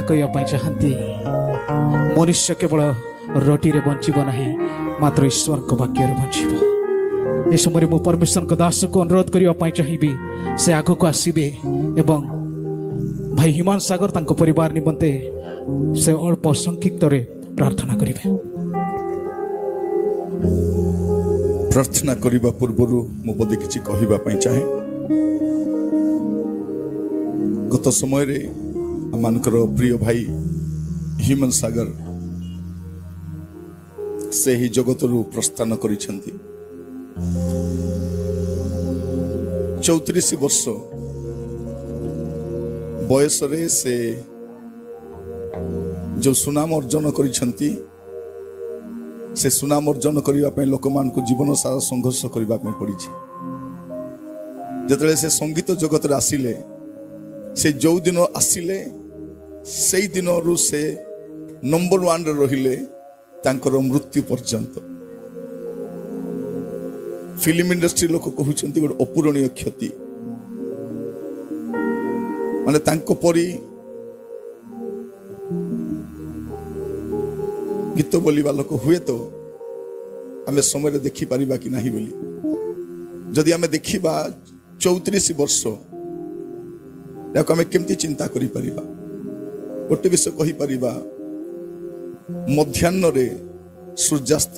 कहवाई चाहती मनुष्य केवल रोटी रे बंचब नहीं मात्र ईश्वर को वाक्य बंचब। ए समय मु परमेश्वर को दास को अनुरोध करने चाहिए से आग को आसबे एवं भाई हिमांशु सागर तांको परिवार निमंते से अल्प संक्षिप्त प्रार्थना करेंगे। प्रार्थना करने पूर्व मुझे किसी कहवाई चाहे गत समय आमर प्रिय भाई हिमांशु सागर से ही जगत रु प्रस्थान कर 34 वर्ष बयस से जो सुनाम अर्जन करिसेंती से सुनाम अर्जन करने लोक मान को जीवन सारा संघर्ष करने पड़ी। जिते से संगीत जगत आसिले से जो दिन आसिले से दिन रु से नंबर 1 रे रहिले तांकर मृत्यु पर्यंत फिल्म इंडस्ट्री लोक कहते गोटे अपूरणीय क्षति माने तांको परी गीत बोलिबा लोक हुए तो आम समय देखिपर कि नहीं बोली जदि आम देखा 34 वर्ष आम केमती चिंता करि परिबा। गोटे विषय कहि परिबा मध्याह्न रे सूर्यास्त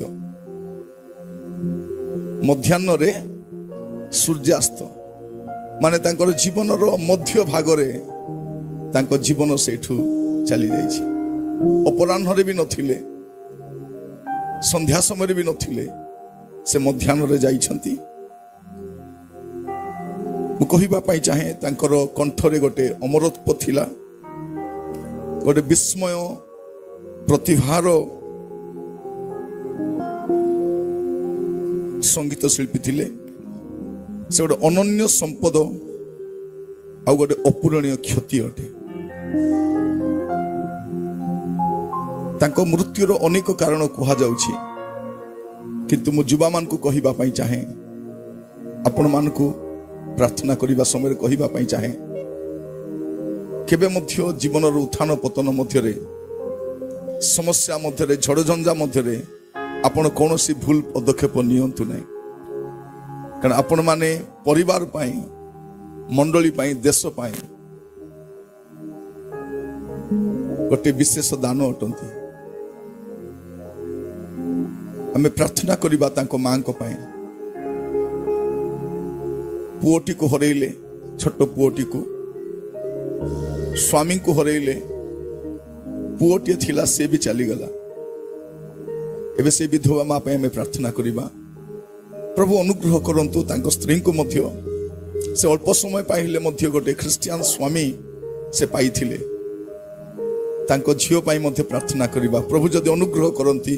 मध्याह्न रे सूर्यास्त माने तांकर जीवन रो मध्य भाग रे तांको जीवन सेठू चली जाइछि। अपराह्न रे भी नथिले संध्या समय भी नथिले से मध्याह्न रे जाइछंती। मु कहिबा पई चाहे तांकर कंठरे गोटे अमरत्व थिला गोटे विस्मय प्रतिभार संगीत शिल्पी थिले से गोटे अनन्य संपद आ गोटे अपूरणीय क्षति अटे। तांको मृत्युर अनेक कारण कहा जाउछि किंतु मु युवा मान को कहिबा पई चाहे आपण मान को प्रार्थना करिबा समय कहिबा पई चाहे केबे मध्य जीवन रो उत्थान पतन मध्य रे समस्या मध्य रे झड़ झंझा मध्य रे आपण कोनोसी भूल पदक्षेप नियंतु नहीं कारण आपण माने परिवार पाई मंडली पाई देश पाई गोटे विशेष दान अटंती। आमे प्रार्थना करिबा तांको मां को पाई पुओटी को हरैले छोट पुओटी को स्वामी को हरैले पुओटी थिला से भी चली गला एबे से विधवा मां पे हमें प्रार्थना करिबा प्रभु अनुग्रह करंतु तांको स्त्री को मध्य से अल्प समय पाइले मध्य गोटे ख्रिस्टियन स्वामी से पाइथिले तांको झियो पाई मध्य प्रार्थना करिबा प्रभु जदि अनुग्रह करंती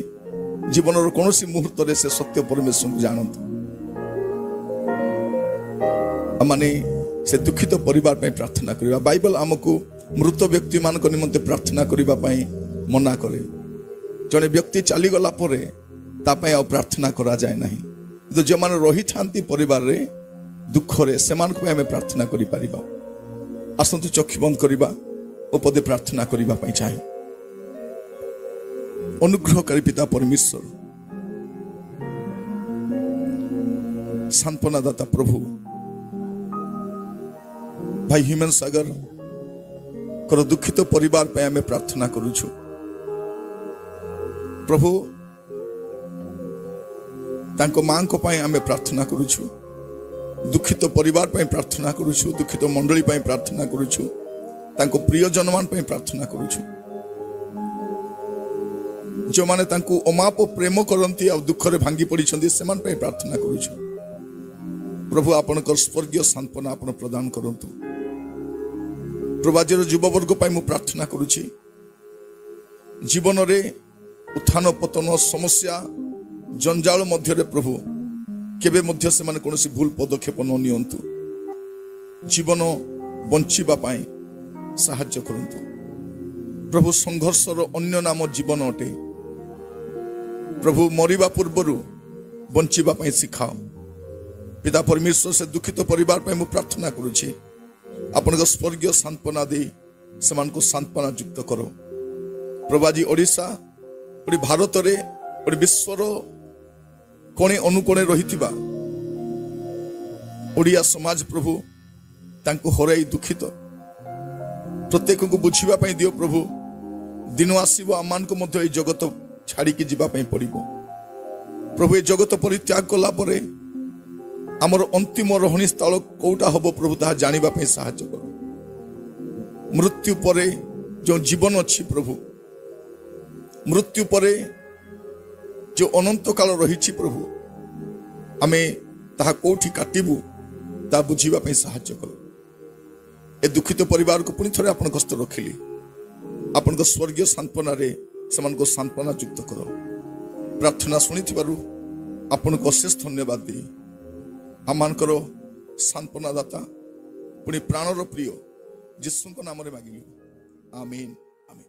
जीवन रो कोनोसी मुहूर्त रे से सत्य परमेश्वर को जानंतु माने से दुखित परिवार पे प्रार्थना करिबा। बाइबल हमको मृत व्यक्ति मान को निमंते प्रार्थना करिबा पई मना करे जने व्यक्ति चली गला परे ता पई आ प्रार्थना करा जाय नहीं तो जे मान रही थांती परिवार रे दुख रे समान को हमें प्रार्थना करि परिबा। आसंतु चक्षु बंद करिबा ओ पदे प्रार्थना करिबा पई चाहे। अनुग्रहकारी पिता परमेश्वर सांत्वना दाता प्रभु भाई हिमांशु सागर कर दुखित परिवार पे हमें प्रार्थना करूछु प्रभु तांको मां को पाई हमें प्रार्थना करूछु दुखित परिवार पे प्रार्थना करूछु दुखित मंडली पे प्रार्थना करूछु तांको प्रियजन मान पे प्रार्थना करूछु जो माने तांको अमाप प्रेम करंती आ दुख रे भांगी पड़ी छंदी सेमान पे प्रार्थना करूछु प्रभु आपन कर स्वर्गीय सांत्वना आपन प्रदान करंतु प्रवाजर युववर्ग पाई मु प्रार्थना करूछि जीवन रे उत्थान पतन समस्या जंजाल मध्य रे प्रभु केबे मध्य से माने कोनोसी भूल पदक्षेप न नियंतु जीवन बंचिबा पाई सहाय्य करंतु प्रभु संघर्षर अन्य नाम जीवन अटे प्रभु मरिबा पूर्वरु बंचिबा पाई सिखाओ पिता परमेश्वर से दुखित परिवार पाई मु प्रार्थना करूछि आपन स्वर्गीय सांत्वना दे सेमान को सांत्वना युक्त करो प्रभु आज ओडिशा ओडी भारत रे ओडी विश्वर कोणे अनुकोणे रहिथिबा ओडिया समाज प्रभु तांको हराई दुखित प्रत्येक को बुझिबा पई दियो प्रभु दिन आसीबो आमान को मध्य ए जगत छाड़ी के जीवा पई पड़िबो प्रभु ए जगत परित्याग कला परे आमर अंतिम रहणी स्थल कोटा हबो प्रभु ता जानिबा पई सहायता करो मृत्यु परे जो जीवन अच्छी प्रभु मृत्यु परे जो अनंत काल रही प्रभु आमे ताहा कोठी काटिबु ता बुझिबा पई सहायता करो ए दुखित परिवार को पुनि थरे आपन कष्ट रखिली आपन को स्वर्गीय सांत्वना रे समान को सांत्वना युक्त करो प्रार्थना सुनिथिबारु आपन को अशेष धन्यवाद दी आमान करो सांत्वना दाता पुनि प्राणर प्रिय जिसु को नाम रे मागिलु आमीन आमीन।